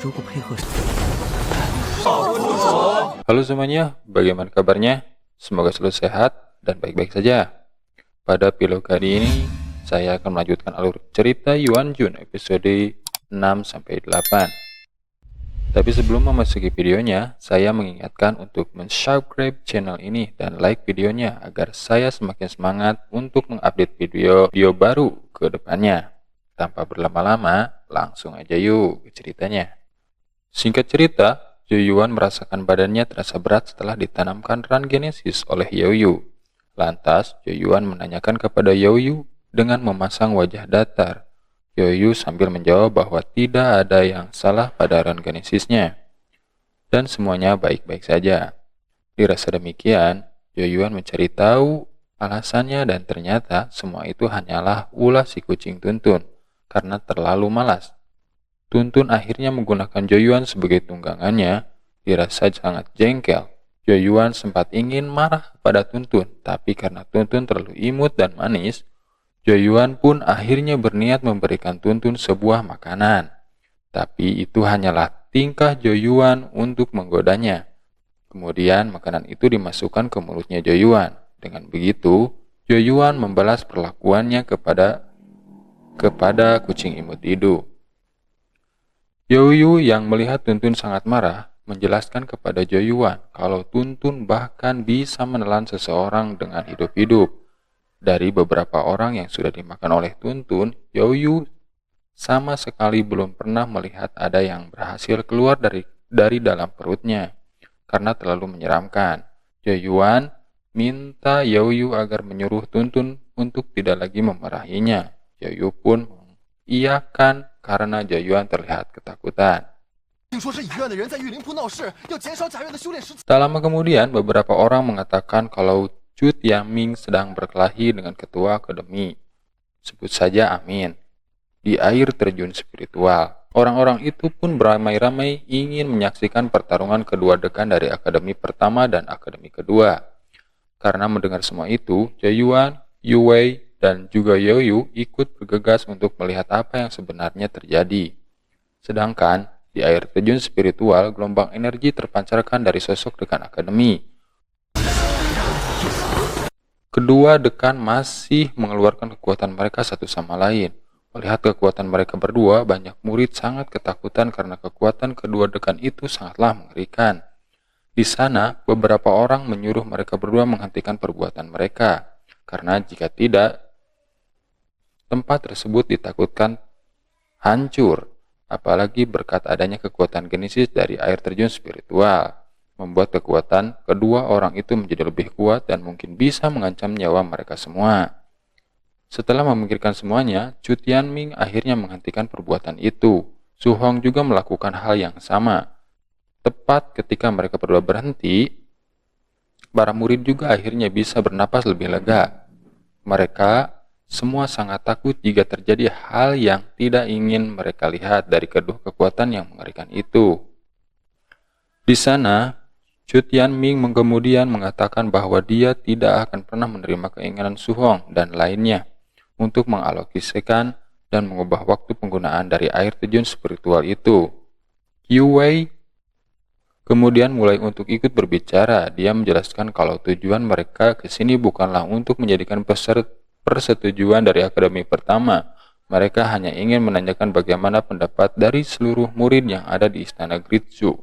如果配合。 Halo semuanya, bagaimana kabarnya? Semoga selalu sehat dan baik-baik saja. Pada vlog kali ini, saya akan melanjutkan alur cerita Yuan Jun episode 6-8. Tapi sebelum memasuki videonya, saya mengingatkan untuk subscribe channel ini dan like videonya agar saya semakin semangat untuk mengupdate video baru ke depannya. Tanpa berlama-lama, langsung aja yuk ke ceritanya. Singkat cerita, Yoyuan merasakan badannya terasa berat setelah ditanamkan ran genesis oleh Yoyu. Lantas, Yoyuan menanyakan kepada Yoyu dengan memasang wajah datar. Yoyu sambil menjawab bahwa tidak ada yang salah pada ran genesisnya. Dan semuanya baik-baik saja. Dirasa demikian, Yoyuan mencari tahu alasannya dan ternyata semua itu hanyalah ulah si kucing Tuntun karena terlalu malas. Tuntun akhirnya menggunakan Joyuan sebagai tunggangannya. Dirasa sangat jengkel. Joyuan sempat ingin marah pada Tuntun, tapi karena Tuntun terlalu imut dan manis, Joyuan pun akhirnya berniat memberikan Tuntun sebuah makanan. Tapi itu hanyalah tingkah Joyuan untuk menggodanya. Kemudian makanan itu dimasukkan ke mulutnya Joyuan. Dengan begitu, Joyuan membalas perlakuannya kepada kucing imut itu. Yoyu yang melihat Tuntun sangat marah, menjelaskan kepada Joyuan kalau Tuntun bahkan bisa menelan seseorang dengan hidup-hidup. Dari beberapa orang yang sudah dimakan oleh Tuntun, Yoyu sama sekali belum pernah melihat ada yang berhasil keluar dari dalam perutnya, karena terlalu menyeramkan. Joyuan minta Yoyu agar menyuruh Tuntun untuk tidak lagi memarahinya. Yoyu pun mengiyakan karena Joyuan terlihat ketakutan. Tak lama kemudian, beberapa orang mengatakan kalau Chu Tianming sedang berkelahi dengan ketua akademi. Sebut saja Amin. Di air terjun spiritual. Orang-orang itu pun beramai-ramai ingin menyaksikan pertarungan kedua dekan dari akademi pertama dan akademi kedua. Karena mendengar semua itu, Joyuan, Yu Wei, dan juga Yoyu ikut bergegas untuk melihat apa yang sebenarnya terjadi. Sedangkan di air terjun spiritual, gelombang energi terpancarkan dari sosok dekan akademi. Kedua dekan masih mengeluarkan kekuatan mereka satu sama lain. Melihat kekuatan mereka berdua, banyak murid sangat ketakutan karena kekuatan kedua dekan itu sangatlah mengerikan. Di sana, beberapa orang menyuruh mereka berdua menghentikan perbuatan mereka. Karena jika tidak, tempat tersebut ditakutkan hancur. Apalagi berkat adanya kekuatan genesis dari air terjun spiritual. Membuat kekuatan kedua orang itu menjadi lebih kuat dan mungkin bisa mengancam nyawa mereka semua. Setelah memikirkan semuanya, Chu Tianming akhirnya menghentikan perbuatan itu. Su Hong juga melakukan hal yang sama. Tepat ketika mereka berdua berhenti, para murid juga akhirnya bisa bernapas lebih lega. Mereka semua sangat takut jika terjadi hal yang tidak ingin mereka lihat dari kedua kekuatan yang mengerikan itu. Di sana, Chu Tianming kemudian mengatakan bahwa dia tidak akan pernah menerima keinginan Su Hong dan lainnya untuk mengalokasikan dan mengubah waktu penggunaan dari air terjun spiritual itu. Yu Wei kemudian mulai untuk ikut berbicara. Dia menjelaskan kalau tujuan mereka ke sini bukanlah untuk menjadikan persetujuan dari akademi pertama. Mereka hanya ingin menanyakan bagaimana pendapat dari seluruh murid yang ada di istana Gritsu.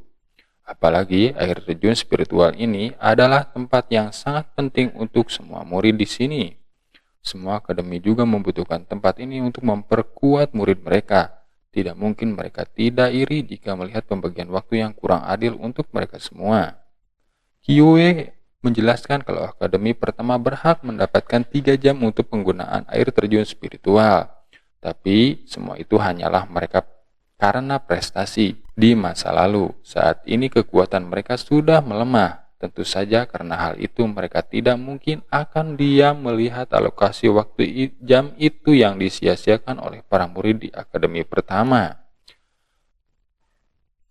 Apalagi air terjun spiritual ini adalah tempat yang sangat penting untuk semua murid di sini. Semua akademi juga membutuhkan tempat ini untuk memperkuat murid mereka. Tidak mungkin mereka tidak iri jika melihat pembagian waktu yang kurang adil untuk mereka semua. Yue menjelaskan kalau akademi pertama berhak mendapatkan 3 jam untuk penggunaan air terjun spiritual. Tapi semua itu hanyalah mereka karena prestasi di masa lalu. Saat ini kekuatan mereka sudah melemah. Tentu saja karena hal itu mereka tidak mungkin akan diam melihat alokasi waktu jam itu yang disia-siakan oleh para murid di akademi pertama.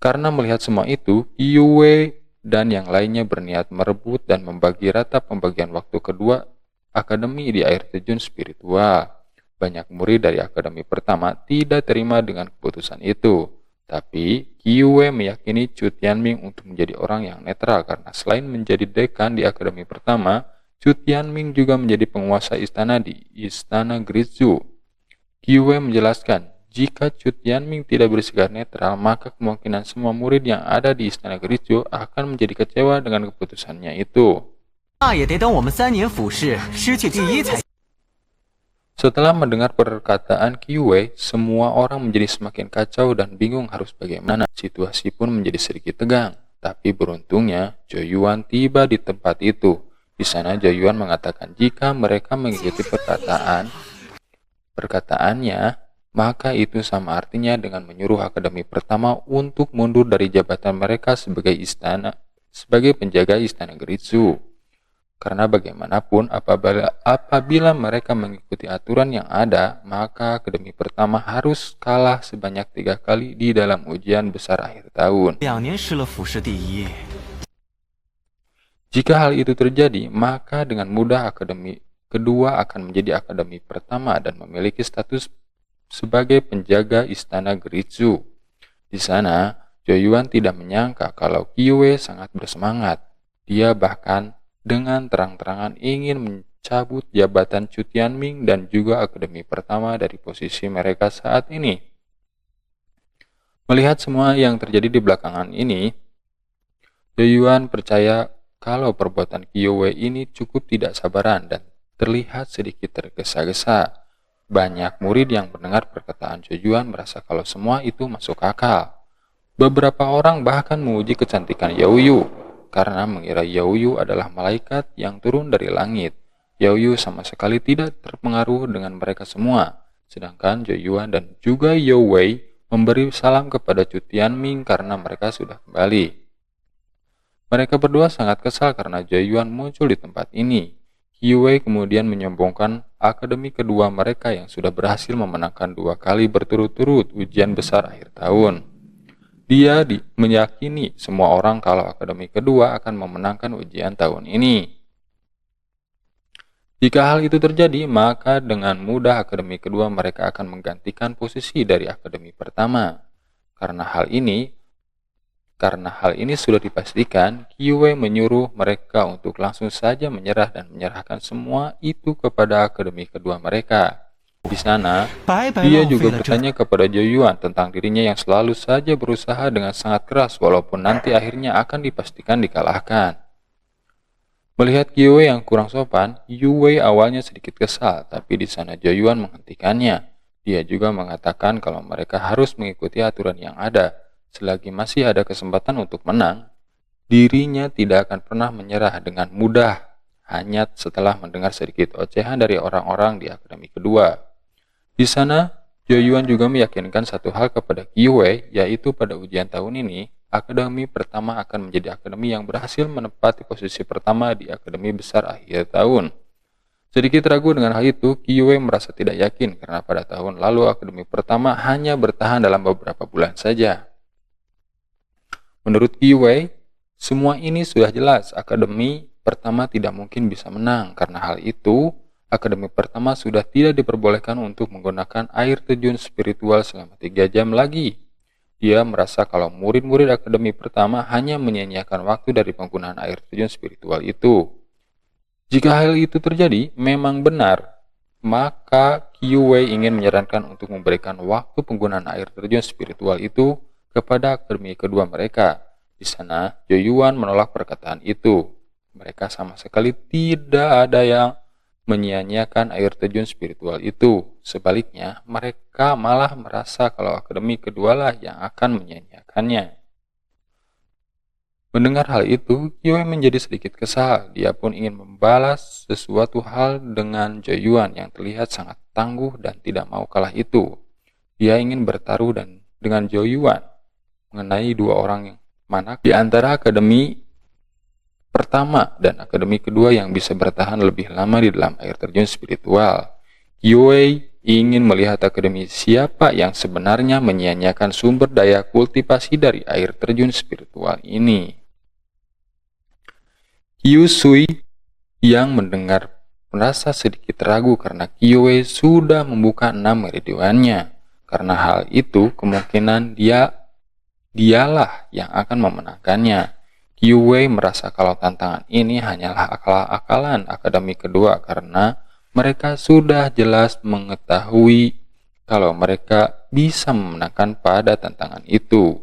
Karena melihat semua itu, Yue dan yang lainnya berniat merebut dan membagi rata pembagian waktu kedua akademi di air terjun spiritual. Banyak murid dari akademi pertama tidak terima dengan keputusan itu. Tapi Qiuwei meyakini Chu Tianming untuk menjadi orang yang netral karena selain menjadi dekan di akademi pertama, Chu Tianming juga menjadi penguasa istana di Istana Grizhou. Qiuwei menjelaskan, jika Chu Tianming tidak bersikap netral, maka kemungkinan semua murid yang ada di Istana Grizhou akan menjadi kecewa dengan keputusannya itu. Setelah mendengar perkataan Qiuwei, semua orang menjadi semakin kacau dan bingung harus bagaimana. Situasi pun menjadi sedikit tegang. Tapi beruntungnya, Zhou Yuan tiba di tempat itu. Di sana Zhou Yuan mengatakan jika mereka mengikuti perkataannya, maka itu sama artinya dengan menyuruh akademi pertama untuk mundur dari jabatan mereka sebagai penjaga istana Grizhou. Karena bagaimanapun apabila mereka mengikuti aturan yang ada, maka akademi pertama harus kalah sebanyak 3 kali di dalam ujian besar akhir tahun. Jika hal itu terjadi, maka dengan mudah akademi kedua akan menjadi akademi pertama dan memiliki status sebagai penjaga istana Grizhou. Di sana, Zhou Yuan tidak menyangka kalau Qiuwei sangat bersemangat. Dia bahkan dengan terang-terangan ingin mencabut jabatan Chu Tianming dan juga akademi pertama dari posisi mereka saat ini. Melihat semua yang terjadi di belakangan ini, Zhou Yuan percaya kalau perbuatan Qiuwei ini cukup tidak sabaran dan terlihat sedikit tergesa-gesa. Banyak murid yang mendengar perkataan Zhou Yuan merasa kalau semua itu masuk akal. Beberapa orang bahkan memuji kecantikan Yao Yu karena mengira Yao Yu adalah malaikat yang turun dari langit. Yao Yu sama sekali tidak terpengaruh dengan mereka semua. Sedangkan Zhou Yuan dan juga Yao Wei memberi salam kepada Chu Tianming karena mereka sudah kembali. Mereka berdua sangat kesal karena Zhou Yuan muncul di tempat ini. Qiuwei kemudian menyombongkan akademi kedua mereka yang sudah berhasil memenangkan 2 kali berturut-turut ujian besar akhir tahun. Dia meyakini semua orang kalau akademi kedua akan memenangkan ujian tahun ini. Jika hal itu terjadi, maka dengan mudah akademi kedua mereka akan menggantikan posisi dari akademi pertama. Karena hal ini sudah dipastikan, Qiuwei menyuruh mereka untuk langsung saja menyerah dan menyerahkan semua itu kepada akademi kedua mereka. Di sana, dia juga bertanya kepada Zhou Yuan tentang dirinya yang selalu saja berusaha dengan sangat keras walaupun nanti akhirnya akan dipastikan dikalahkan. Melihat Qiuwei yang kurang sopan, Yu Wei awalnya sedikit kesal, tapi di sana Zhou Yuan menghentikannya. Dia juga mengatakan kalau mereka harus mengikuti aturan yang ada. Selagi masih ada kesempatan untuk menang, dirinya tidak akan pernah menyerah dengan mudah hanya setelah mendengar sedikit ocehan dari orang-orang di akademi kedua. Di sana, Zhou Yuan juga meyakinkan satu hal kepada Qiuwei, yaitu pada ujian tahun ini, akademi pertama akan menjadi akademi yang berhasil menempati posisi pertama di akademi besar akhir tahun. Sedikit ragu dengan hal itu, Qiuwei merasa tidak yakin karena pada tahun lalu akademi pertama hanya bertahan dalam beberapa bulan saja. Menurut Qiuwei, semua ini sudah jelas, akademi pertama tidak mungkin bisa menang. Karena hal itu, akademi pertama sudah tidak diperbolehkan untuk menggunakan air terjun spiritual selama 3 jam lagi. Dia merasa kalau murid-murid akademi pertama hanya menyia-nyiakan waktu dari penggunaan air terjun spiritual itu. Jika hal itu terjadi, memang benar, maka Qiuwei ingin menyarankan untuk memberikan waktu penggunaan air terjun spiritual itu kepada akademi kedua mereka. Di sana, Zhou Yuan menolak perkataan itu. Mereka sama sekali tidak ada yang menyia-nyiakan air terjun spiritual itu. Sebaliknya, mereka malah merasa kalau akademi kedualah yang akan menyia-nyiakannya. Mendengar hal itu, Qiuwei menjadi sedikit kesal. Dia pun ingin membalas sesuatu hal dengan Zhou Yuan yang terlihat sangat tangguh dan tidak mau kalah itu. Dia ingin bertaruh dengan Zhou Yuan mengenai 2 orang yang mana di antara akademi pertama dan akademi kedua yang bisa bertahan lebih lama di dalam air terjun spiritual. Qiuwei ingin melihat akademi siapa yang sebenarnya menyia-nyiakan sumber daya kultivasi dari air terjun spiritual ini. Qiu Sui yang mendengar merasa sedikit ragu karena Qiuwei sudah membuka 6 meridiannya. Karena hal itu, kemungkinan dia dialah yang akan memenangkannya. Qiuwei merasa kalau tantangan ini hanyalah akal-akalan akademi kedua karena mereka sudah jelas mengetahui kalau mereka bisa memenangkan pada tantangan itu.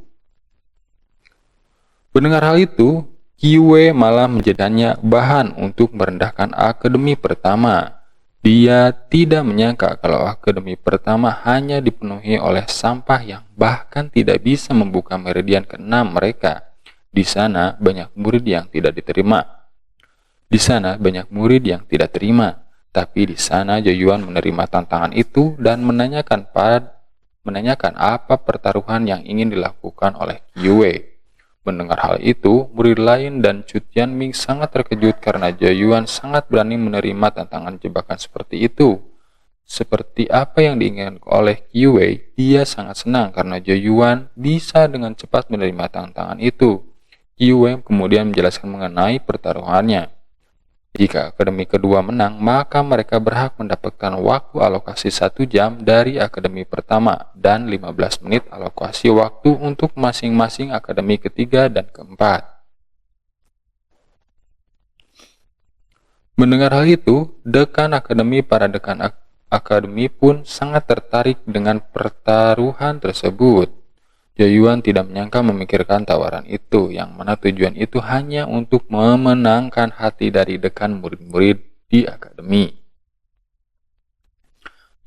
Mendengar hal itu, Qiuwei malah menjadikannya bahan untuk merendahkan akademi pertama. Dia tidak menyangka kalau akademi pertama hanya dipenuhi oleh sampah yang bahkan tidak bisa membuka meridian ke-6 mereka. Di sana banyak murid yang tidak diterima. Di sana banyak murid yang tidak terima. Tapi di sana Joyuan menerima tantangan itu dan menanyakan apa pertaruhan yang ingin dilakukan oleh Qiuwei. Mendengar hal itu, murid lain dan Chu Tianming sangat terkejut karena Joyuan sangat berani menerima tantangan jebakan seperti itu. Seperti apa yang diinginkan oleh Qiuwei, dia sangat senang karena Joyuan bisa dengan cepat menerima tantangan itu. Qiuwei kemudian menjelaskan mengenai pertaruhannya. Jika akademi kedua menang, maka mereka berhak mendapatkan waktu alokasi 1 jam dari akademi pertama dan 15 menit alokasi waktu untuk masing-masing akademi ketiga dan keempat. Mendengar hal itu, dekan akademi para dekan akademi pun sangat tertarik dengan pertaruhan tersebut. Joyuan tidak menyangka memikirkan tawaran itu, yang mana tujuan itu hanya untuk memenangkan hati dari dekan murid-murid di akademi.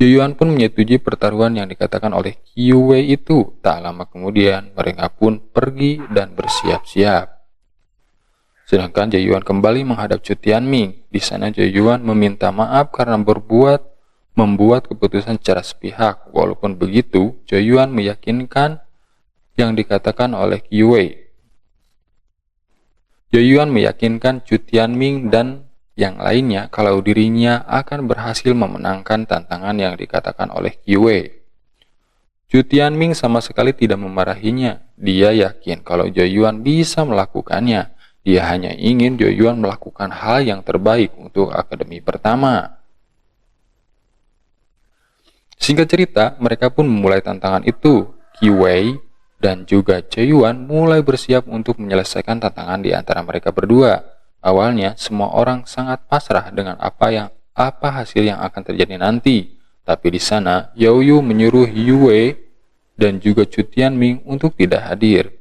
Joyuan pun menyetujui pertaruhan yang dikatakan oleh Qiuwei itu. Tak lama kemudian, mereka pun pergi dan bersiap-siap. Sedangkan Joyuan kembali menghadap Chu Tianming. Di sana Joyuan meminta maaf karena membuat keputusan secara sepihak. Walaupun begitu, Joyuan meyakinkan yang dikatakan oleh Qiuwei. Joyuan meyakinkan Chu Tianming dan yang lainnya kalau dirinya akan berhasil memenangkan tantangan yang dikatakan oleh Qiuwei. Chu Tianming sama sekali tidak memarahinya. Dia yakin kalau Joyuan bisa melakukannya. Dia hanya ingin Joyuan melakukan hal yang terbaik untuk akademi pertama. Singkat cerita, mereka pun memulai tantangan itu. Qiuwei dan juga Joyuan mulai bersiap untuk menyelesaikan tantangan di antara mereka berdua. Awalnya, semua orang sangat pasrah dengan apa hasil yang akan terjadi nanti. Tapi di sana, Yaoyu menyuruh Yue dan juga Chu Tianming untuk tidak hadir.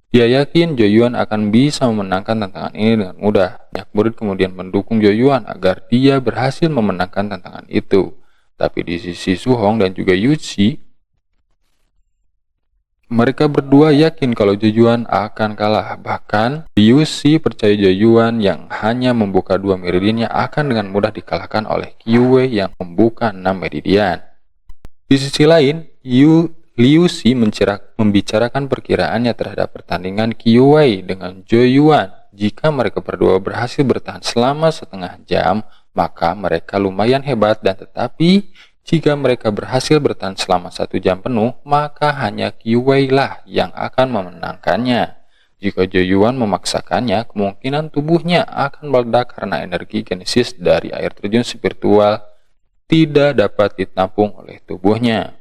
Dia yakin Joyuan akan bisa memenangkan tantangan ini dengan mudah. Banyak murid kemudian mendukung Joyuan agar dia berhasil memenangkan tantangan itu. Tapi di sisi Su Hong dan juga Yuchi, mereka berdua yakin kalau Joyuan akan kalah. Bahkan, Yuchi percaya Joyuan yang hanya membuka 2 meridiannya akan dengan mudah dikalahkan oleh Qiuwei yang membuka 6 meridian. Di sisi lain, Liu Xi membicarakan perkiraannya terhadap pertandingan Qiuwei dengan Joyuan. Jika mereka berdua berhasil bertahan selama setengah jam, maka mereka lumayan hebat, dan tetapi jika mereka berhasil bertahan selama 1 jam penuh, maka hanya Qiuwei lah yang akan memenangkannya. Jika Joyuan memaksakannya, kemungkinan tubuhnya akan meledak karena energi genesis dari air terjun spiritual tidak dapat ditampung oleh tubuhnya.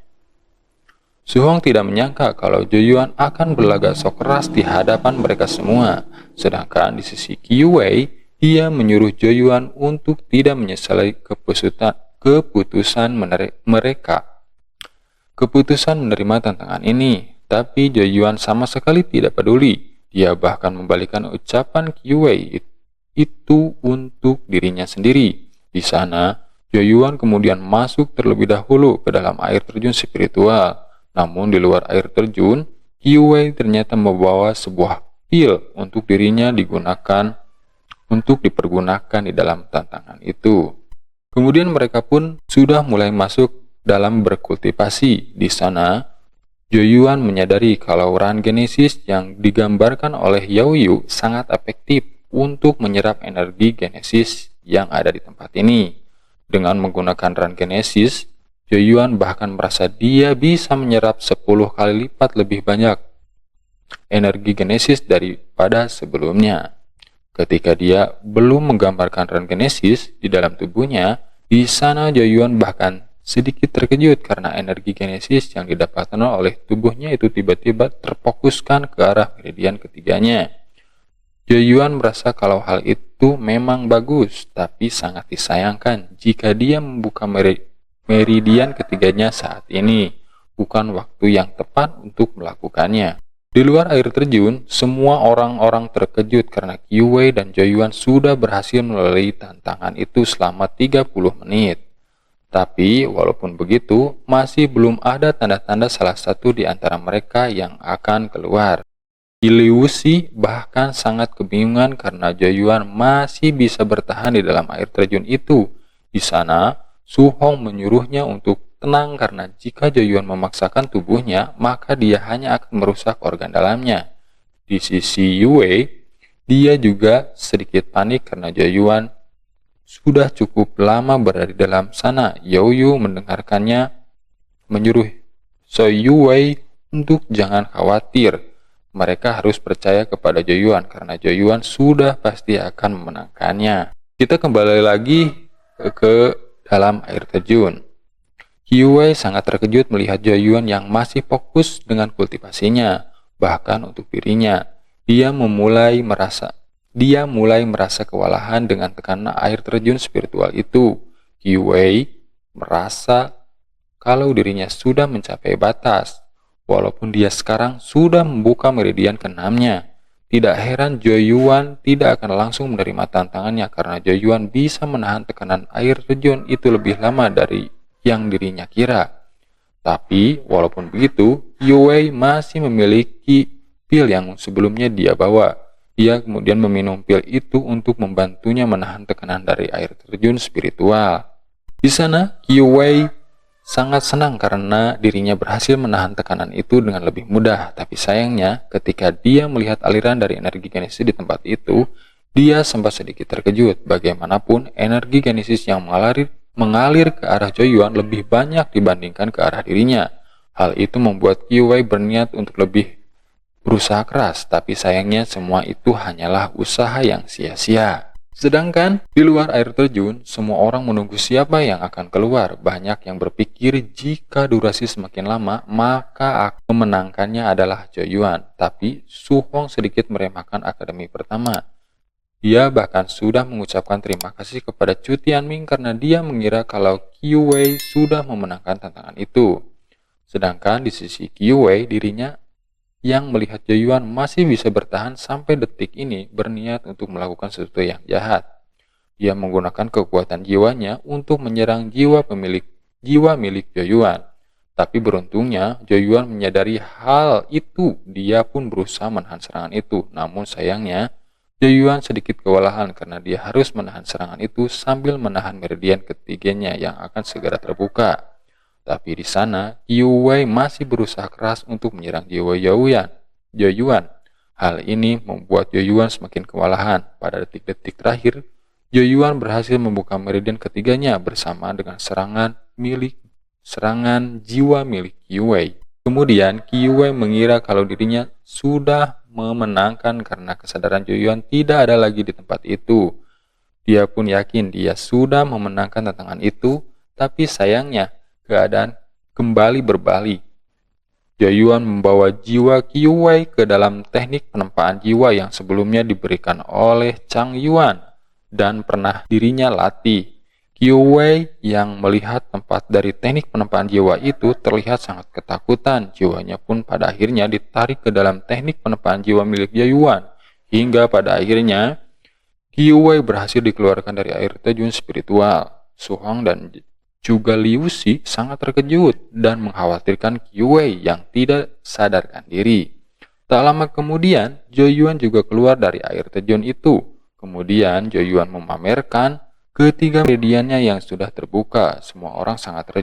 Su Hong tidak menyangka kalau Joyuan akan berlagak sok keras di hadapan mereka semua. Sedangkan di sisi Qiuwei, dia menyuruh Joyuan untuk tidak menyesali keputusan menerima tantangan ini. Tapi Joyuan sama sekali tidak peduli. Dia bahkan membalikan ucapan Qiuwei itu untuk dirinya sendiri. Di sana, Joyuan kemudian masuk terlebih dahulu ke dalam air terjun spiritual. Namun di luar air terjun, Qiuwei ternyata membawa sebuah pil untuk dirinya dipergunakan di dalam tantangan itu. Kemudian mereka pun sudah mulai masuk dalam berkultivasi. Di sana, Joyuan menyadari kalau ran genesis yang digambarkan oleh Yaoyu sangat efektif untuk menyerap energi genesis yang ada di tempat ini. Dengan menggunakan ran genesis, Joyuan bahkan merasa dia bisa menyerap 10 kali lipat lebih banyak energi genesis daripada sebelumnya. Ketika dia belum menggambarkan ran genesis di dalam tubuhnya, di sana Joyuan bahkan sedikit terkejut karena energi kinesis yang didapatkan oleh tubuhnya itu tiba-tiba terfokuskan ke arah meridian ketiganya. Joyuan merasa kalau hal itu memang bagus, tapi sangat disayangkan jika dia membuka meridian ketiganya saat ini, bukan waktu yang tepat untuk melakukannya. Di luar air terjun, semua orang-orang terkejut karena Qiwei dan Joyuan sudah berhasil melalui tantangan itu selama 30 menit. Tapi, walaupun begitu, masih belum ada tanda-tanda salah satu di antara mereka yang akan keluar. Liu Wuxi bahkan sangat kebingungan karena Joyuan masih bisa bertahan di dalam air terjun itu. Di sana, Su Hong menyuruhnya untuk tenang karena jika Joyuan memaksakan tubuhnya, maka dia hanya akan merusak organ dalamnya. Di sisi Yue, dia juga sedikit panik karena Joyuan sudah cukup lama berada di dalam sana. Youyu mendengarkannya menyuruh Soi Yue untuk jangan khawatir. Mereka harus percaya kepada Joyuan karena Joyuan sudah pasti akan memenangkannya. Kita kembali lagi ke dalam air terjun. Qiwei sangat terkejut melihat Joyuan yang masih fokus dengan kultivasinya. Bahkan untuk dirinya, dia mulai merasa kewalahan dengan tekanan air terjun spiritual itu. Qiwei merasa kalau dirinya sudah mencapai batas. Walaupun dia sekarang sudah membuka meridian ke-6-nya. Tidak heran Joyuan tidak akan langsung menerima tantangannya karena Joyuan bisa menahan tekanan air terjun itu lebih lama dari yang dirinya kira. Tapi, walaupun begitu, Yue masih memiliki pil yang sebelumnya dia bawa. Dia kemudian meminum pil itu untuk membantunya menahan tekanan dari air terjun spiritual. Di sana, Yue sangat senang karena dirinya berhasil menahan tekanan itu dengan lebih mudah. Tapi sayangnya, ketika dia melihat aliran dari energi kinesis di tempat itu, dia sempat sedikit terkejut. Bagaimanapun, energi kinesis yang mengalir ke arah Joyuan lebih banyak dibandingkan ke arah dirinya. Hal itu membuat Qiwei berniat untuk lebih berusaha keras, tapi sayangnya semua itu hanyalah usaha yang sia-sia. Sedangkan di luar air terjun, semua orang menunggu siapa yang akan keluar. Banyak yang berpikir jika durasi semakin lama, maka memenangkannya adalah Joyuan. Tapi Su Hong sedikit meremehkan akademi pertama. Dia bahkan sudah mengucapkan terima kasih kepada Chu Tianming karena dia mengira kalau Qiwei sudah memenangkan tantangan itu. Sedangkan di sisi Qiwei, dirinya yang melihat Joyuan masih bisa bertahan sampai detik ini berniat untuk melakukan sesuatu yang jahat. Dia menggunakan kekuatan jiwanya untuk menyerang jiwa milik Joyuan. Tapi beruntungnya Joyuan menyadari hal itu. Dia pun berusaha menahan serangan itu. Namun sayangnya Joyuan sedikit kewalahan karena dia harus menahan serangan itu sambil menahan meridian ketiganya yang akan segera terbuka. Tapi di sana, Qiwei masih berusaha keras untuk menyerang jiwa Joyuan. Hal ini membuat Joyuan semakin kewalahan. Pada detik-detik terakhir, Joyuan berhasil membuka meridian ketiganya bersama dengan serangan jiwa milik Qiwei. Kemudian, Qiwei mengira kalau dirinya sudah memenangkan karena kesadaran Joyuan tidak ada lagi di tempat itu. Dia pun yakin dia sudah memenangkan tantangan itu, tapi sayangnya, keadaan kembali berbalik. Joyuan membawa jiwa Qiwei ke dalam teknik penempaan jiwa yang sebelumnya diberikan oleh Chang Yuan dan pernah dirinya latih. Qiwei yang melihat tempat dari teknik penempaan jiwa itu terlihat sangat ketakutan. Jiwanya pun pada akhirnya ditarik ke dalam teknik penempaan jiwa milik Joyuan. Hingga pada akhirnya, Qiwei berhasil dikeluarkan dari air terjun spiritual. Su Hong dan juga Liu Wuxi sangat terkejut dan mengkhawatirkan Qiwei yang tidak sadarkan diri. Tak lama kemudian, Joyuan juga keluar dari air terjun itu. Kemudian Joyuan memamerkan ketiga meridiannya yang sudah terbuka. Semua orang sangat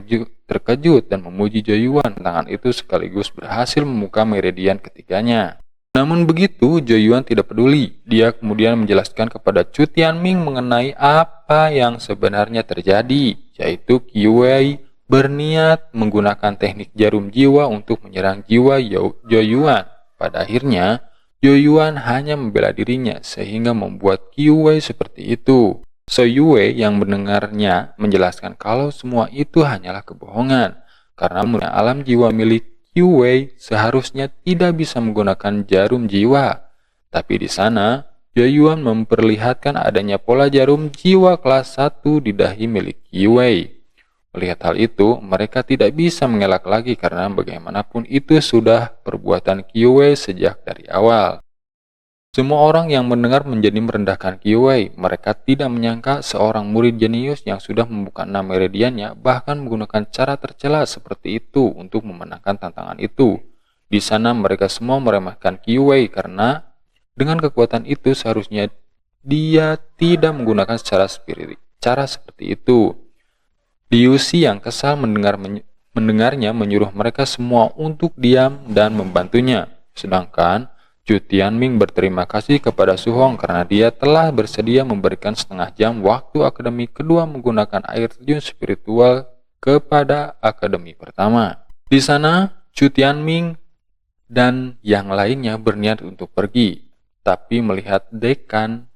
terkejut dan memuji Joyuan. Tangan itu sekaligus berhasil membuka meridian ketiganya. Namun begitu, Joyuan tidak peduli. Dia kemudian menjelaskan kepada Chu Tianming mengenai apa yang sebenarnya terjadi, yaitu Qiwei berniat menggunakan teknik jarum jiwa untuk menyerang jiwa Joyuan. Pada akhirnya, Joyuan hanya membela dirinya sehingga membuat Qiwei seperti itu. So Yue yang mendengarnya menjelaskan kalau semua itu hanyalah kebohongan, karena alam jiwa milik Yue seharusnya tidak bisa menggunakan jarum jiwa. Tapi di sana, Yuan memperlihatkan adanya pola jarum jiwa kelas 1 di dahi milik Yue. Melihat hal itu, mereka tidak bisa mengelak lagi karena bagaimanapun itu sudah perbuatan Yue sejak dari awal. Semua orang yang mendengar menjadi merendahkan Yue. Mereka tidak menyangka seorang murid jenius yang sudah membuka 6 meridiannya bahkan menggunakan cara tercela seperti itu untuk memenangkan tantangan itu. Di sana mereka semua meremehkan Yue karena dengan kekuatan itu seharusnya dia tidak menggunakan cara seperti itu. Liu Xi yang kesal mendengarnya menyuruh mereka semua untuk diam dan membantunya. Sedangkan Zhu Tianming berterima kasih kepada Su Hong karena dia telah bersedia memberikan setengah jam waktu akademi kedua menggunakan air terjun spiritual kepada akademi pertama. Di sana, Zhu Tianming dan yang lainnya berniat untuk pergi, tapi melihat dekan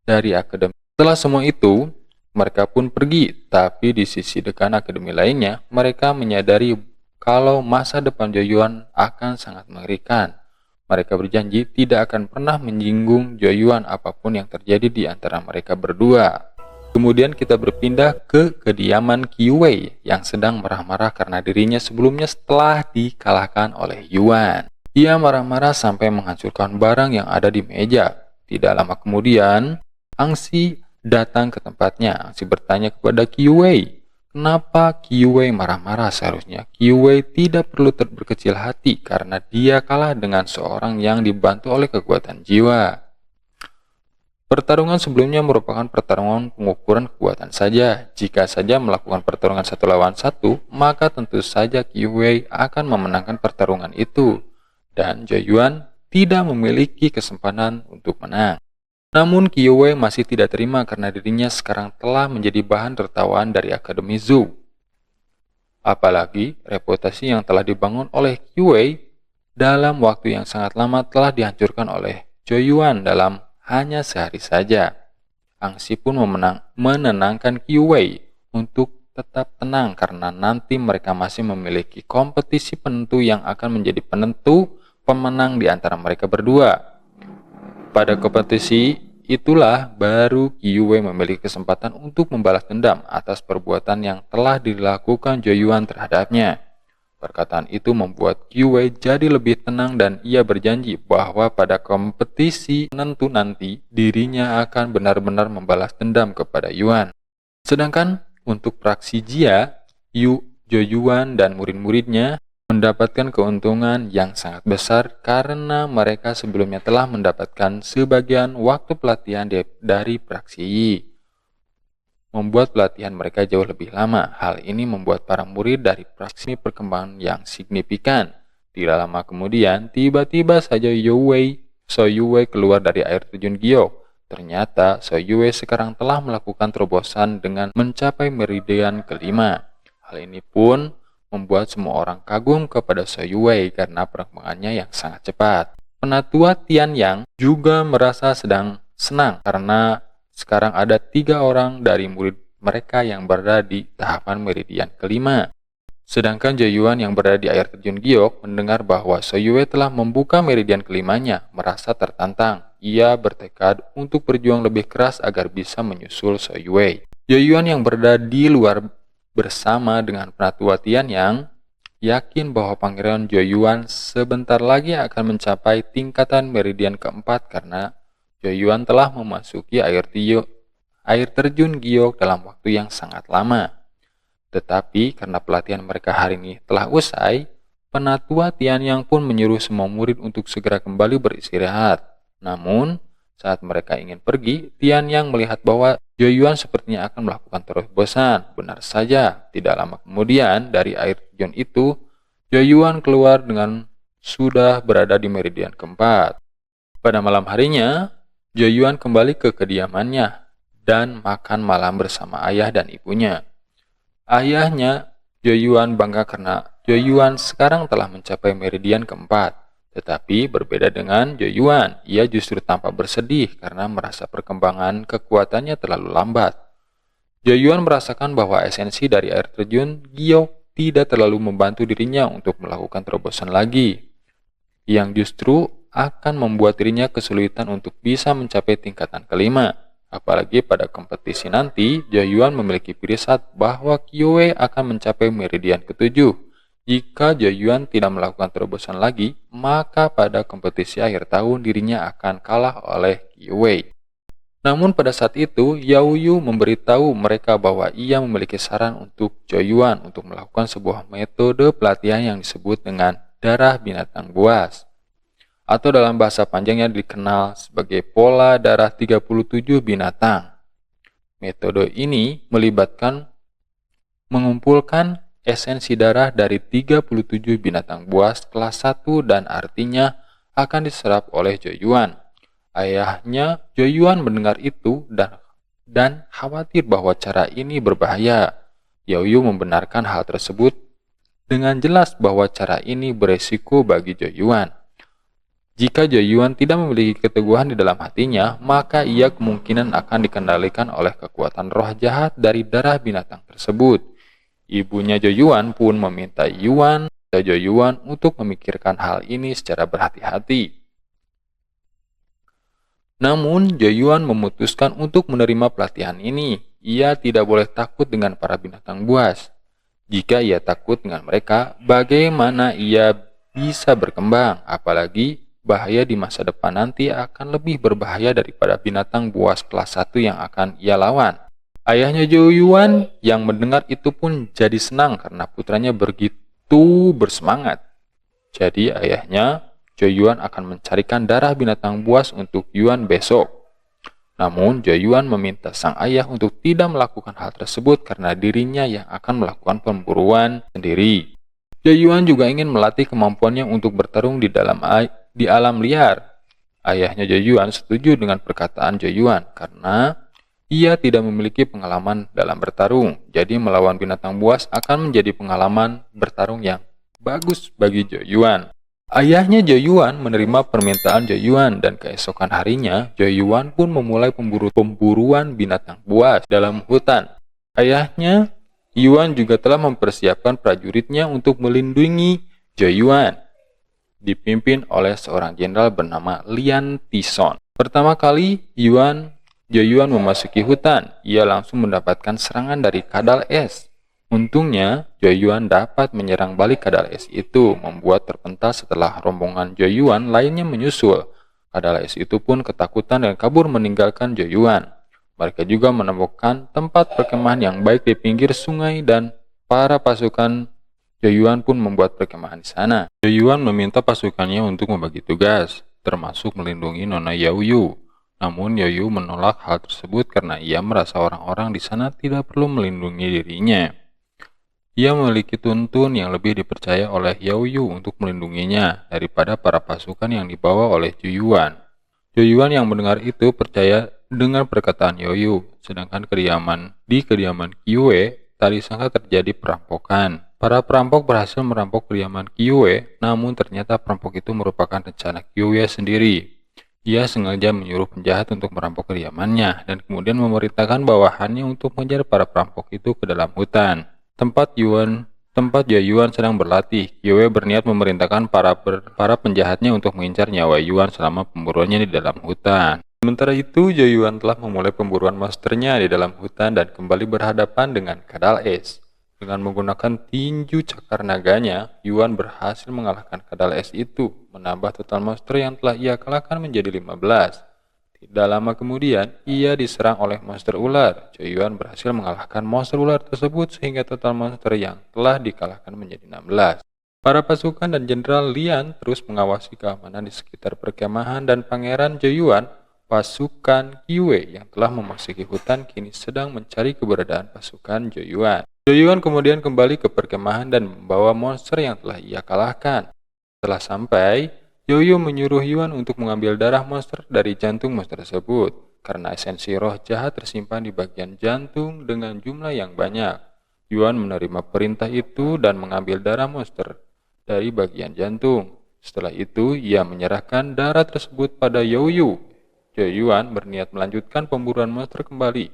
dari akademi. Setelah semua itu, mereka pun pergi, tapi di sisi dekan akademi lainnya, mereka menyadari kalau masa depan Yuan akan sangat mengerikan. Mereka berjanji tidak akan pernah menyinggung Yuan apapun yang terjadi di antara mereka berdua. Kemudian kita berpindah ke kediaman Wei yang sedang marah-marah karena dirinya sebelumnya setelah dikalahkan oleh Yuan. Ia marah-marah sampai menghancurkan barang yang ada di meja. Tidak lama kemudian, Angxi datang ke tempatnya. Angxi bertanya kepada Wei, kenapa Wei marah-marah? Seharusnya Wei tidak perlu berkecil hati karena dia kalah dengan seorang yang dibantu oleh kekuatan jiwa. Pertarungan sebelumnya merupakan pertarungan pengukuran kekuatan saja. Jika saja melakukan pertarungan 1 lawan 1, maka tentu saja Wei akan memenangkan pertarungan itu. Dan Yuan tidak memiliki kesempatan untuk menang. Namun Wei masih tidak terima karena dirinya sekarang telah menjadi bahan tertawaan dari Akademi Zhou. Apalagi reputasi yang telah dibangun oleh Wei dalam waktu yang sangat lama telah dihancurkan oleh Yuan dalam hanya sehari saja. Angxi pun menenangkan Wei untuk tetap tenang karena nanti mereka masih memiliki kompetisi penentu yang akan menjadi penentu pemenang di antara mereka berdua. Pada kompetisi itulah baru Wei memiliki kesempatan untuk membalas dendam atas perbuatan yang telah dilakukan Yuan terhadapnya. Perkataan itu membuat Wei jadi lebih tenang dan ia berjanji bahwa pada kompetisi penentu nanti dirinya akan benar-benar membalas dendam kepada Yuan. Sedangkan untuk praksi Jia, Yuan dan murid-muridnya mendapatkan keuntungan yang sangat besar karena mereka sebelumnya telah mendapatkan sebagian waktu pelatihan dari praksi Yi. Membuat pelatihan mereka jauh lebih lama. Hal ini membuat para murid dari praksi perkembangan yang signifikan. Tidak lama kemudian, tiba-tiba saja So Yue keluar dari air terjun Giok. Ternyata So Yue sekarang telah melakukan terobosan dengan mencapai meridian kelima. Hal ini pun membuat semua orang kagum kepada So Yue karena perkembangannya yang sangat cepat. Penatua Tian Yang juga merasa senang karena sekarang ada 3 orang dari murid mereka yang berada di tahapan meridian kelima. Sedangkan Yuan yang berada di air terjun Giok mendengar bahwa So Yue telah membuka meridian kelimanya, merasa tertantang. Ia bertekad untuk berjuang lebih keras agar bisa menyusul So Yue. Yuan yang berada di luar bersama dengan penatua Tian Yang yakin bahwa Pangeran Yuan sebentar lagi akan mencapai tingkatan meridian keempat karena Yuan telah memasuki air terjun Giok dalam waktu yang sangat lama. Tetapi karena pelatihan mereka hari ini telah usai, penatua Tian Yang pun menyuruh semua murid untuk segera kembali beristirahat. Namun, saat mereka ingin pergi, Tian Yang melihat bahwa Yuan sepertinya akan melakukan terobosan. Benar saja, tidak lama kemudian dari air terjun itu, Yuan keluar dengan sudah berada di meridian keempat. Pada malam harinya, Yuan kembali ke kediamannya dan makan malam bersama ayah dan ibunya. Ayahnya, Yuan bangga karena Yuan sekarang telah mencapai meridian keempat. Tetapi berbeda dengan Joyuan, ia justru tampak bersedih karena merasa perkembangan kekuatannya terlalu lambat. Joyuan merasakan bahwa esensi dari air terjun giok tidak terlalu membantu dirinya untuk melakukan terobosan lagi, yang justru akan membuat dirinya kesulitan untuk bisa mencapai tingkatan kelima. Apalagi pada kompetisi nanti, Joyuan memiliki firasat bahwa Kyoe akan mencapai meridian ketujuh. Jika Joyuan tidak melakukan terobosan lagi, maka pada kompetisi akhir tahun dirinya akan kalah oleh Kyoe. Namun pada saat itu, Yaoyu memberitahu mereka bahwa ia memiliki saran untuk Joyuan untuk melakukan sebuah metode pelatihan yang disebut dengan darah binatang buas, atau dalam bahasa panjangnya dikenal sebagai pola darah 37 binatang. Metode ini melibatkan mengumpulkan esensi darah dari 37 binatang buas kelas 1 dan artinya akan diserap oleh Joyuan. Ayahnya Joyuan mendengar itu dan khawatir bahwa cara ini berbahaya. Yaoyu membenarkan hal tersebut dengan jelas bahwa cara ini beresiko bagi Joyuan. Jika Joyuan tidak memiliki keteguhan di dalam hatinya, maka ia kemungkinan akan dikendalikan oleh kekuatan roh jahat dari darah binatang tersebut. Ibunya Joyuan pun meminta Joyuan untuk memikirkan hal ini secara berhati-hati. Namun, Joyuan memutuskan untuk menerima pelatihan ini. Ia tidak boleh takut dengan para binatang buas. Jika ia takut dengan mereka, bagaimana ia bisa berkembang? Apalagi bahaya di masa depan nanti akan lebih berbahaya daripada binatang buas kelas 1 yang akan ia lawan. Ayahnya Joyuan yang mendengar itu pun jadi senang karena putranya begitu bersemangat. Jadi ayahnya Joyuan akan mencarikan darah binatang buas untuk Yuan besok. Namun Joyuan meminta sang ayah untuk tidak melakukan hal tersebut karena dirinya yang akan melakukan pemburuan sendiri. Joyuan juga ingin melatih kemampuannya untuk bertarung di alam liar. Ayahnya Joyuan setuju dengan perkataan Joyuan karena ia tidak memiliki pengalaman dalam bertarung. Jadi melawan binatang buas akan menjadi pengalaman bertarung yang bagus bagi Joyuan. Ayahnya Joyuan menerima permintaan Joyuan dan keesokan harinya Joyuan pun memulai pemburuan binatang buas dalam hutan. Ayahnya Yuan juga telah mempersiapkan prajuritnya untuk melindungi Joyuan, dipimpin oleh seorang jenderal bernama Lian Tison. Pertama kali Joyuan memasuki hutan, ia langsung mendapatkan serangan dari kadal es. Untungnya, Joyuan dapat menyerang balik kadal es itu, membuat terpental setelah rombongan Joyuan lainnya menyusul. Kadal es itu pun ketakutan dan kabur meninggalkan Joyuan. Mereka juga menemukan tempat perkemahan yang baik di pinggir sungai dan para pasukan Joyuan pun membuat perkemahan di sana. Joyuan meminta pasukannya untuk membagi tugas, termasuk melindungi Nona Yaoyu. Namun Yaoyu menolak hal tersebut karena ia merasa orang-orang di sana tidak perlu melindungi dirinya. Ia memiliki tuntun yang lebih dipercaya oleh Yaoyu untuk melindunginya daripada para pasukan yang dibawa oleh Joyuan. Joyuan yang mendengar itu percaya dengan perkataan Yaoyu, sedangkan di kediaman Kyoe tadi disangka terjadi perampokan. Para perampok berhasil merampok kediaman Kyoe, namun ternyata perampok itu merupakan rencana Kyoe sendiri. Ia sengaja menyuruh penjahat untuk merampok kediamannya dan kemudian memerintahkan bawahannya untuk mengejar para perampok itu ke dalam hutan. Tempat Joyuan sedang berlatih, Kyoe berniat memerintahkan para penjahatnya untuk mengincar nyawa Yuan selama pemburuannya di dalam hutan. Sementara itu, Joyuan telah memulai pemburuan monsternya di dalam hutan dan kembali berhadapan dengan kadal es. Dengan menggunakan tinju cakar naganya, Yuan berhasil mengalahkan kadal es itu, menambah total monster yang telah ia kalahkan menjadi 15. Tidak lama kemudian, ia diserang oleh monster ular. Joyuan berhasil mengalahkan monster ular tersebut sehingga total monster yang telah dikalahkan menjadi 16. Para pasukan dan Jenderal Lian terus mengawasi keamanan di sekitar perkemahan dan Pangeran Joyuan. Pasukan Kyoe yang telah memasuki hutan kini sedang mencari keberadaan pasukan Joyuan. Joyuan kemudian kembali ke perkemahan dan membawa monster yang telah ia kalahkan. Setelah sampai, Yoyu menyuruh Yuan untuk mengambil darah monster dari jantung monster tersebut, karena esensi roh jahat tersimpan di bagian jantung dengan jumlah yang banyak. Yuan menerima perintah itu dan mengambil darah monster dari bagian jantung. Setelah itu, ia menyerahkan darah tersebut pada Youyu. Joyuan berniat melanjutkan pemburuan monster kembali,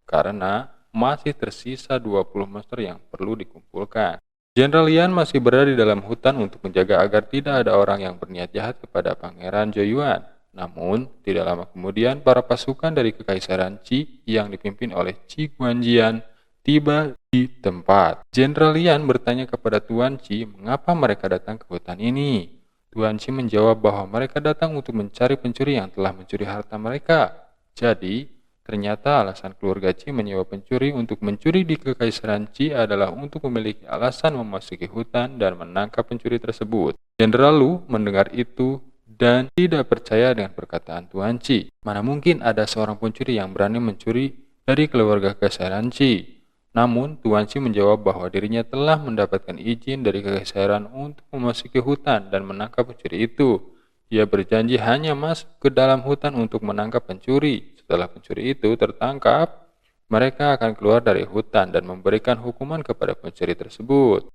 karena masih tersisa 20 monster yang perlu dikumpulkan. Jenderal Yan masih berada di dalam hutan untuk menjaga agar tidak ada orang yang berniat jahat kepada Pangeran Joyuan. Namun, tidak lama kemudian para pasukan dari Kekaisaran Qi yang dipimpin oleh Qi Guanjian tiba di tempat. Jenderal Yan bertanya kepada Tuan Qi mengapa mereka datang ke hutan ini. Tuan Qi menjawab bahwa mereka datang untuk mencari pencuri yang telah mencuri harta mereka. Jadi, ternyata alasan keluarga Qi menyewa pencuri untuk mencuri di Kekaisaran Qi adalah untuk memiliki alasan memasuki hutan dan menangkap pencuri tersebut. Jenderal Lu mendengar itu dan tidak percaya dengan perkataan Tuan Qi. Mana mungkin ada seorang pencuri yang berani mencuri dari keluarga Kekaisaran Qi. Namun, Tuan Qi menjawab bahwa dirinya telah mendapatkan izin dari Kekaisaran untuk memasuki hutan dan menangkap pencuri itu. Ia berjanji hanya masuk ke dalam hutan untuk menangkap pencuri. Setelah pencuri itu tertangkap, mereka akan keluar dari hutan dan memberikan hukuman kepada pencuri tersebut.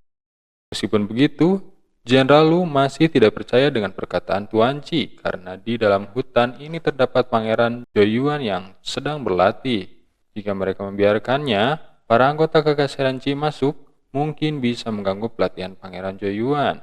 Meskipun begitu, Jenderal Lu masih tidak percaya dengan perkataan Tuan Qi karena di dalam hutan ini terdapat Pangeran Joyuan yang sedang berlatih. Jika mereka membiarkannya, para anggota Kekaisaran Qi masuk mungkin bisa mengganggu pelatihan Pangeran Joyuan.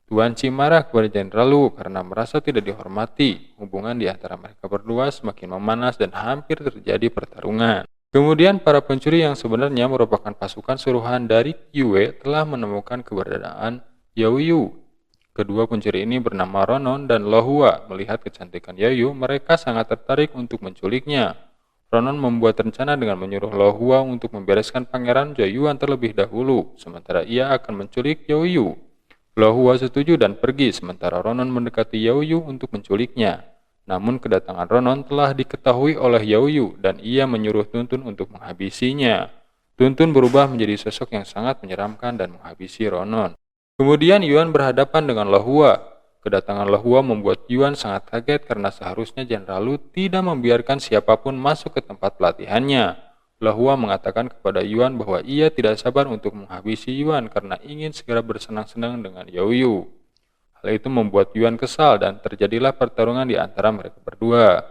Tuan Qi marah kepada Jenderal Lu karena merasa tidak dihormati. Hubungan di antara mereka berdua semakin memanas dan hampir terjadi pertarungan. Kemudian para pencuri yang sebenarnya merupakan pasukan suruhan dari Yue telah menemukan keberadaan Youyu. Kedua pencuri ini bernama Ronon dan Lohua. Melihat kecantikan Youyu, mereka sangat tertarik untuk menculiknya. Ronon membuat rencana dengan menyuruh Lohua untuk membereskan Pangeran Joyuan terlebih dahulu, sementara ia akan menculik Youyu. Lohua setuju dan pergi, sementara Ronon mendekati Youyu untuk menculiknya. Namun kedatangan Ronon telah diketahui oleh Youyu dan ia menyuruh Tuntun untuk menghabisinya. Tuntun berubah menjadi sosok yang sangat menyeramkan dan menghabisi Ronon. Kemudian Yuan berhadapan dengan Lohua. Kedatangan Lohua membuat Yuan sangat kaget karena seharusnya Jenderal Lu tidak membiarkan siapapun masuk ke tempat pelatihannya. Lohua mengatakan kepada Yuan bahwa ia tidak sabar untuk menghabisi Yuan karena ingin segera bersenang-senang dengan Youyu. Hal itu membuat Yuan kesal dan terjadilah pertarungan di antara mereka berdua.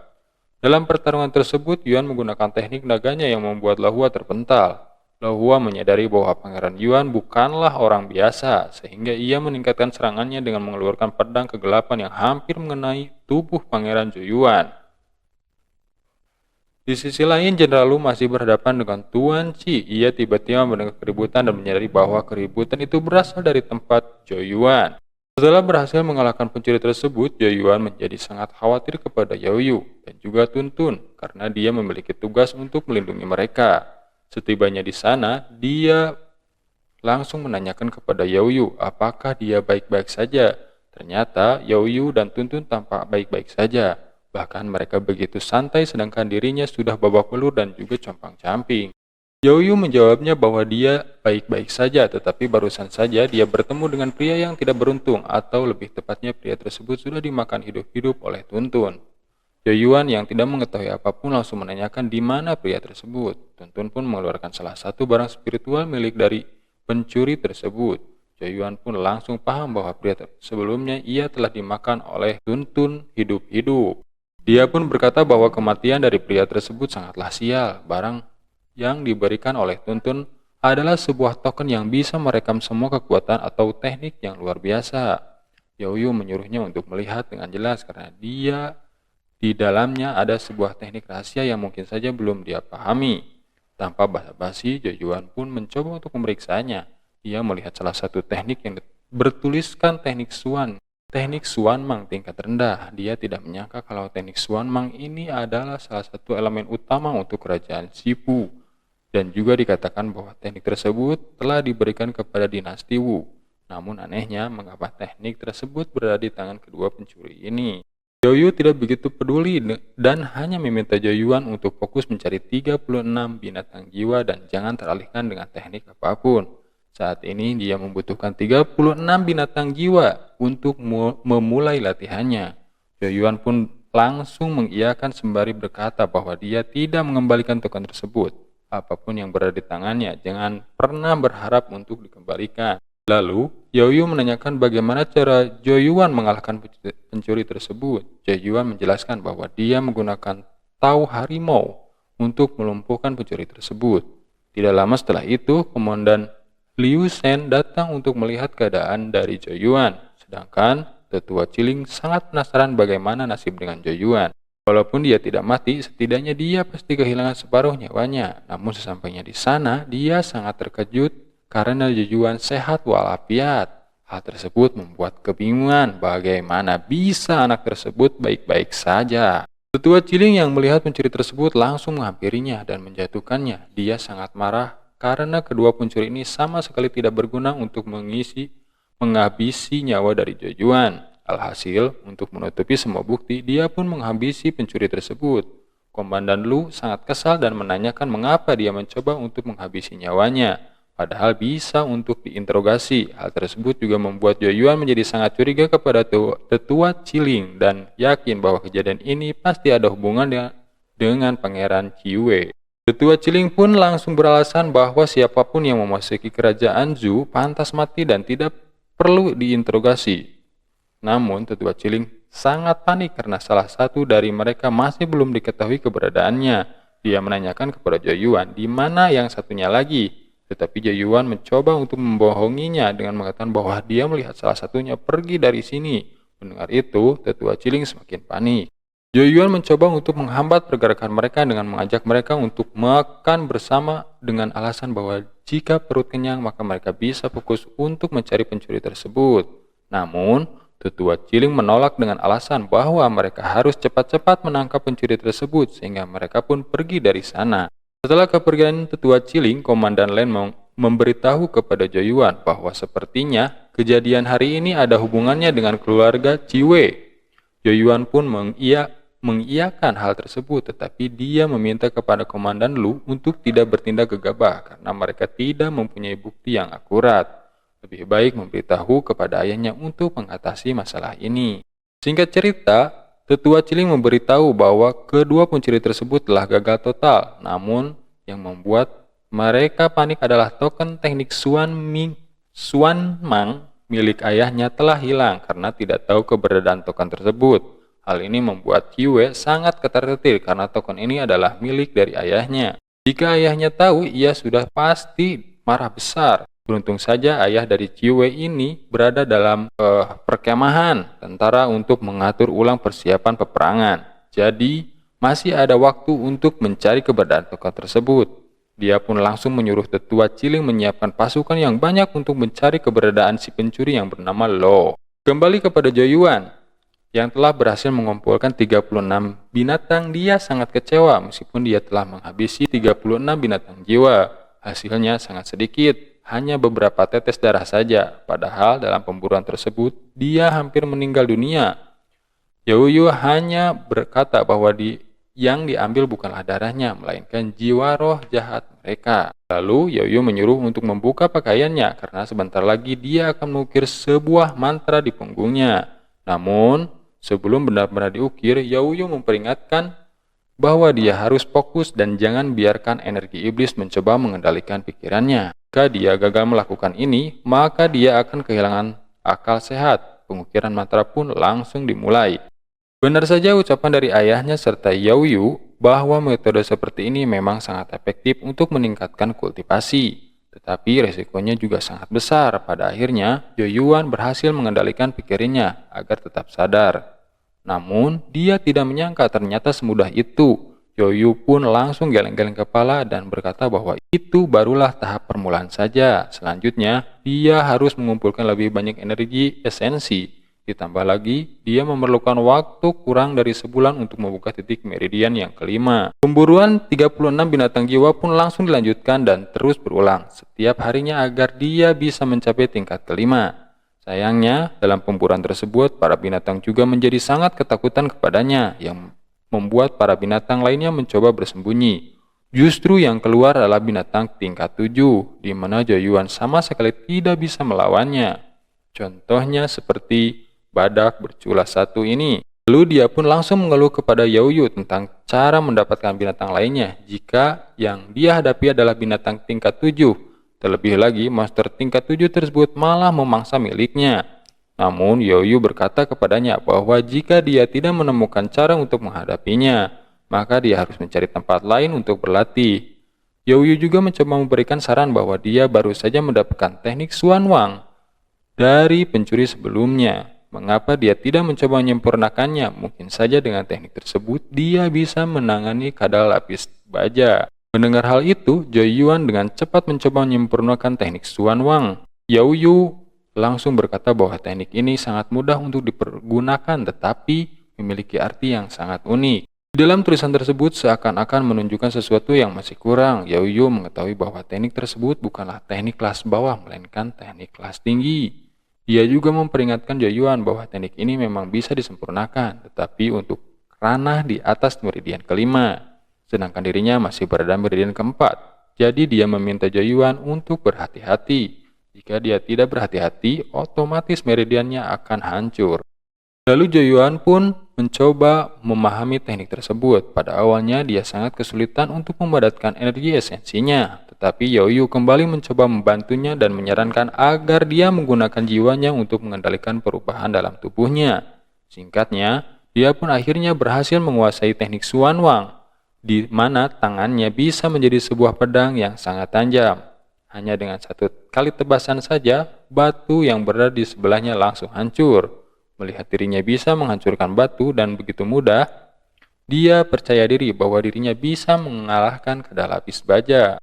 Dalam pertarungan tersebut, Yuan menggunakan teknik naganya yang membuat Lohua terpental. Lohua menyadari bahwa Pangeran Yuan bukanlah orang biasa, sehingga ia meningkatkan serangannya dengan mengeluarkan pedang kegelapan yang hampir mengenai tubuh Pangeran Joyuan. Di sisi lain, Jenderal Lu masih berhadapan dengan Tuan Qi. Ia tiba-tiba mendengar keributan dan menyadari bahwa keributan itu berasal dari tempat Joyuan. Setelah berhasil mengalahkan pencuri tersebut, Joyuan menjadi sangat khawatir kepada Youyu dan juga Tuntun karena dia memiliki tugas untuk melindungi mereka. Setibanya di sana, dia langsung menanyakan kepada Youyu apakah dia baik-baik saja. Ternyata Youyu dan Tuntun tampak baik-baik saja. Bahkan mereka begitu santai sedangkan dirinya sudah babak belur dan juga compang-camping. Youyu menjawabnya bahwa dia baik-baik saja, tetapi barusan saja dia bertemu dengan pria yang tidak beruntung, atau lebih tepatnya pria tersebut sudah dimakan hidup-hidup oleh Tuntun. Joyuan yang tidak mengetahui apapun langsung menanyakan di mana pria tersebut. Tuntun pun mengeluarkan salah satu barang spiritual milik dari pencuri tersebut. Joyuan pun langsung paham bahwa pria sebelumnya ia telah dimakan oleh Tuntun hidup-hidup. Dia pun berkata bahwa kematian dari pria tersebut sangatlah sial. Barang yang diberikan oleh Tuntun adalah sebuah token yang bisa merekam semua kekuatan atau teknik yang luar biasa. Youyu menyuruhnya untuk melihat dengan jelas karena di dalamnya ada sebuah teknik rahasia yang mungkin saja belum dia pahami. Tanpa basa-basi, Joyuan pun mencoba untuk memeriksanya. Ia melihat salah satu teknik yang bertuliskan teknik Xuanmang tingkat rendah. Dia tidak menyangka kalau teknik Xuanmang ini adalah salah satu elemen utama untuk kerajaan Sipu. Dan juga dikatakan bahwa teknik tersebut telah diberikan kepada dinasti Wu. Namun anehnya, mengapa teknik tersebut berada di tangan kedua pencuri ini? Youyu tidak begitu peduli dan hanya meminta Joyuan untuk fokus mencari 36 binatang jiwa dan jangan teralihkan dengan teknik apapun. Saat ini dia membutuhkan 36 binatang jiwa untuk memulai latihannya. Joyuan pun langsung mengiyakan sembari berkata bahwa dia tidak mengembalikan token tersebut. Apapun yang berada di tangannya, jangan pernah berharap untuk dikembalikan. Lalu, Yaoyu menanyakan bagaimana cara Joyuan mengalahkan pencuri tersebut. Joyuan menjelaskan bahwa dia menggunakan tau harimau untuk melumpuhkan pencuri tersebut. Tidak lama setelah itu, Komandan Liu Shen datang untuk melihat keadaan dari Joyuan. Sedangkan tetua Ciling sangat penasaran bagaimana nasib dengan Joyuan. Walaupun dia tidak mati, setidaknya dia pasti kehilangan separuh nyawanya. Namun sesampainya di sana, dia sangat terkejut karena Joyuan sehat walafiat. Hal tersebut membuat kebingungan bagaimana bisa anak tersebut baik-baik saja. Tetua Ciling yang melihat pencuri tersebut langsung menghampirinya dan menjatuhkannya. Dia sangat marah karena kedua pencuri ini sama sekali tidak berguna untuk menghabisi nyawa dari Joyuan. Alhasil, untuk menutupi semua bukti, dia pun menghabisi pencuri tersebut. Komandan Lu sangat kesal dan menanyakan mengapa dia mencoba untuk menghabisi nyawanya, padahal bisa untuk diinterogasi. Hal tersebut juga membuat Joyuan menjadi sangat curiga kepada tetua Ciling dan yakin bahwa kejadian ini pasti ada hubungannya dengan Pangeran Ciwe. Tetua Ciling pun langsung beralasan bahwa siapapun yang memasuki kerajaan Zhu pantas mati dan tidak perlu diinterogasi. Namun, tetua Ciling sangat panik karena salah satu dari mereka masih belum diketahui keberadaannya. Dia menanyakan kepada Joyuan di mana yang satunya lagi. Tetapi Joyuan mencoba untuk membohonginya dengan mengatakan bahwa dia melihat salah satunya pergi dari sini. Mendengar itu, tetua Ciling semakin panik. Joyuan mencoba untuk menghambat pergerakan mereka dengan mengajak mereka untuk makan bersama dengan alasan bahwa jika perut kenyang maka mereka bisa fokus untuk mencari pencuri tersebut. Namun, tetua Ciling menolak dengan alasan bahwa mereka harus cepat-cepat menangkap pencuri tersebut sehingga mereka pun pergi dari sana. Setelah kepergian tetua Ciling, Komandan Len memberitahu kepada Joyuan bahwa sepertinya kejadian hari ini ada hubungannya dengan keluarga Ciwe. Joyuan pun mengiyakan hal tersebut, tetapi dia meminta kepada Komandan Lu untuk tidak bertindak gegabah karena mereka tidak mempunyai bukti yang akurat. Lebih baik memberitahu kepada ayahnya untuk mengatasi masalah ini. Singkat cerita, tetua Ciling memberitahu bahwa kedua pencuri tersebut telah gagal total. Namun, yang membuat mereka panik adalah token teknik Xuan Mang milik ayahnya telah hilang karena tidak tahu keberadaan token tersebut. Hal ini membuat Ciwe sangat ketar-ketir karena token ini adalah milik dari ayahnya. Jika ayahnya tahu, ia sudah pasti marah besar. Beruntung saja ayah dari Ciwe ini berada dalam perkemahan tentara untuk mengatur ulang persiapan peperangan. Jadi, masih ada waktu untuk mencari keberadaan tokoh tersebut. Dia pun langsung menyuruh tetua Ciling menyiapkan pasukan yang banyak untuk mencari keberadaan si pencuri yang bernama Lo. Kembali kepada Joyuan, yang telah berhasil mengumpulkan 36 binatang, dia sangat kecewa meskipun dia telah menghabisi 36 binatang jiwa. Hasilnya sangat sedikit. Hanya beberapa tetes darah saja, padahal dalam pemburuan tersebut, dia hampir meninggal dunia. Yaoyu hanya berkata bahwa yang diambil bukanlah darahnya, melainkan jiwa roh jahat mereka. Lalu Yaoyu menyuruh untuk membuka pakaiannya, karena sebentar lagi dia akan mengukir sebuah mantra di punggungnya. Namun, sebelum benar-benar diukir, Yaoyu memperingatkan bahwa dia harus fokus dan jangan biarkan energi iblis mencoba mengendalikan pikirannya. Jika dia gagal melakukan ini, maka dia akan kehilangan akal sehat. Pengukiran mantra pun langsung dimulai. Benar saja ucapan dari ayahnya serta Yaoyu bahwa metode seperti ini memang sangat efektif untuk meningkatkan kultivasi. Tetapi resikonya juga sangat besar. Pada akhirnya, Joyuan berhasil mengendalikan pikirannya agar tetap sadar. Namun, dia tidak menyangka ternyata semudah itu. Yaoyu pun langsung geleng-geleng kepala dan berkata bahwa itu barulah tahap permulaan saja. Selanjutnya, dia harus mengumpulkan lebih banyak energi esensi. Ditambah lagi, dia memerlukan waktu kurang dari sebulan untuk membuka titik meridian yang kelima. Pemburuan 36 binatang jiwa pun langsung dilanjutkan dan terus berulang setiap harinya agar dia bisa mencapai tingkat kelima. Sayangnya, dalam pemburuan tersebut, para binatang juga menjadi sangat ketakutan kepadanya, yang membuat para binatang lainnya mencoba bersembunyi. Justru yang keluar adalah binatang tingkat 7, di mana Joyuan sama sekali tidak bisa melawannya. Contohnya seperti badak bercula satu ini. Lalu dia pun langsung mengeluh kepada Yaoyu tentang cara mendapatkan binatang lainnya jika yang dia hadapi adalah binatang tingkat 7. Terlebih lagi, monster tingkat 7 tersebut malah memangsa miliknya. Namun, Youyu berkata kepadanya bahwa jika dia tidak menemukan cara untuk menghadapinya, maka dia harus mencari tempat lain untuk berlatih. Youyu juga mencoba memberikan saran bahwa dia baru saja mendapatkan teknik Xuan Wang dari pencuri sebelumnya. Mengapa dia tidak mencoba menyempurnakannya? Mungkin saja dengan teknik tersebut dia bisa menangani kadal lapis baja. Mendengar hal itu, Joy Yuan dengan cepat mencoba menyempurnakan teknik Xuan Wang. Youyu langsung berkata bahwa teknik ini sangat mudah untuk dipergunakan tetapi memiliki arti yang sangat unik. Di dalam tulisan tersebut seakan-akan menunjukkan sesuatu yang masih kurang. Youyu mengetahui bahwa teknik tersebut bukanlah teknik kelas bawah melainkan teknik kelas tinggi. Dia juga memperingatkan Joy Yuan bahwa teknik ini memang bisa disempurnakan, tetapi untuk ranah di atas meridian kelima, sedangkan dirinya masih berada meridian keempat. Jadi dia meminta Joy Yuan untuk berhati-hati. Jika dia tidak berhati-hati, otomatis meridiannya akan hancur. Lalu Joy Yuan pun mencoba memahami teknik tersebut. Pada awalnya dia sangat kesulitan untuk memadatkan energi esensinya. Tetapi Youyu kembali mencoba membantunya dan menyarankan agar dia menggunakan jiwanya untuk mengendalikan perubahan dalam tubuhnya. Singkatnya, dia pun akhirnya berhasil menguasai teknik Xuan Wang, di mana tangannya bisa menjadi sebuah pedang yang sangat tajam. Hanya dengan satu kali tebasan saja, batu yang berada di sebelahnya langsung hancur. Melihat dirinya bisa menghancurkan batu dan begitu mudah, dia percaya diri bahwa dirinya bisa mengalahkan kadal lapis baja.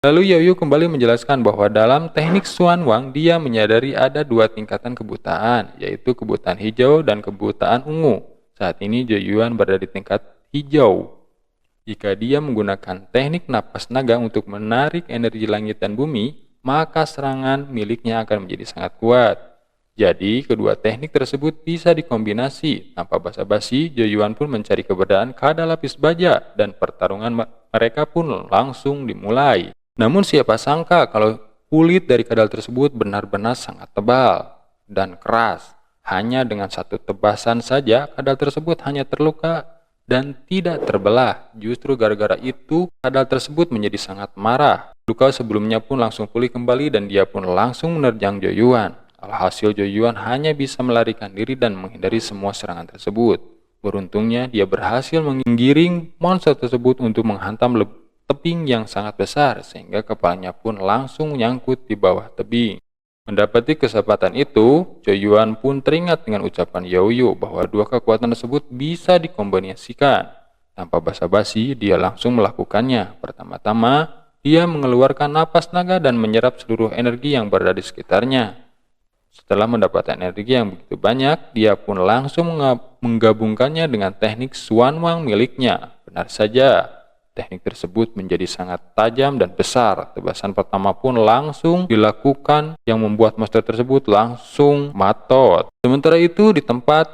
Lalu Youyu kembali menjelaskan bahwa dalam teknik Xuan Wang dia menyadari ada dua tingkatan kebutaan, yaitu kebutaan hijau dan kebutaan ungu. Saat ini Joy Yuan berada di tingkat hijau. Jika dia menggunakan teknik napas naga untuk menarik energi langit dan bumi, maka serangan miliknya akan menjadi sangat kuat. Jadi, kedua teknik tersebut bisa dikombinasi. Tanpa basa-basi, Joy Yuan pun mencari keberadaan kadal lapis baja dan pertarungan mereka pun langsung dimulai. Namun siapa sangka kalau kulit dari kadal tersebut benar-benar sangat tebal dan keras. Hanya dengan satu tebasan saja, kadal tersebut hanya terluka dan tidak terbelah. Justru gara-gara itu, kadal tersebut menjadi sangat marah. Luka sebelumnya pun langsung pulih kembali dan dia pun langsung menerjang Joy Yuan. Alhasil Joy Yuan hanya bisa melarikan diri dan menghindari semua serangan tersebut. Beruntungnya dia berhasil menggiring monster tersebut untuk menghantam tebing yang sangat besar sehingga kepalanya pun langsung menyangkut di bawah tebing. Mendapati kesempatan itu, Joy Yuan pun teringat dengan ucapan Youyu bahwa dua kekuatan tersebut bisa dikombinasikan. Tanpa basa-basi, dia langsung melakukannya. Pertama-tama, dia mengeluarkan napas naga dan menyerap seluruh energi yang berada di sekitarnya. Setelah mendapatkan energi yang begitu banyak, dia pun langsung menggabungkannya dengan teknik Xuan Wang miliknya. Benar saja, teknik tersebut menjadi sangat tajam dan besar. Tebasan pertama pun langsung dilakukan yang membuat monster tersebut langsung matot. Sementara itu di tempat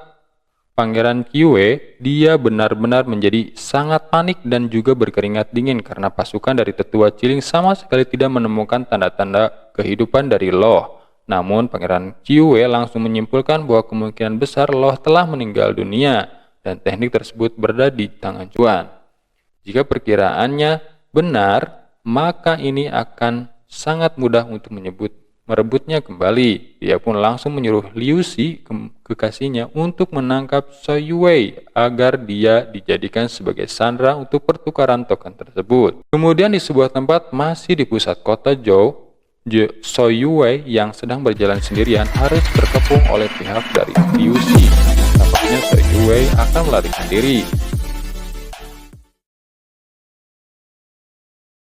Pangeran Qiwei, dia benar-benar menjadi sangat panik dan juga berkeringat dingin karena pasukan dari tetua Ciling sama sekali tidak menemukan tanda-tanda kehidupan dari Loh. Namun Pangeran Qiwei langsung menyimpulkan bahwa kemungkinan besar Loh telah meninggal dunia dan teknik tersebut berada di tangan Xuan. Jika perkiraannya benar, maka ini akan sangat mudah untuk merebutnya kembali. Dia pun langsung menyuruh Liu Xi, kekasihnya, untuk menangkap Sui Wei agar dia dijadikan sebagai sandera untuk pertukaran token tersebut. Kemudian di sebuah tempat masih di pusat kota Zhou, Sui Wei yang sedang berjalan sendirian harus terkepung oleh pihak dari Liu Xi. Tampaknya Sui Wei akan melarikan diri.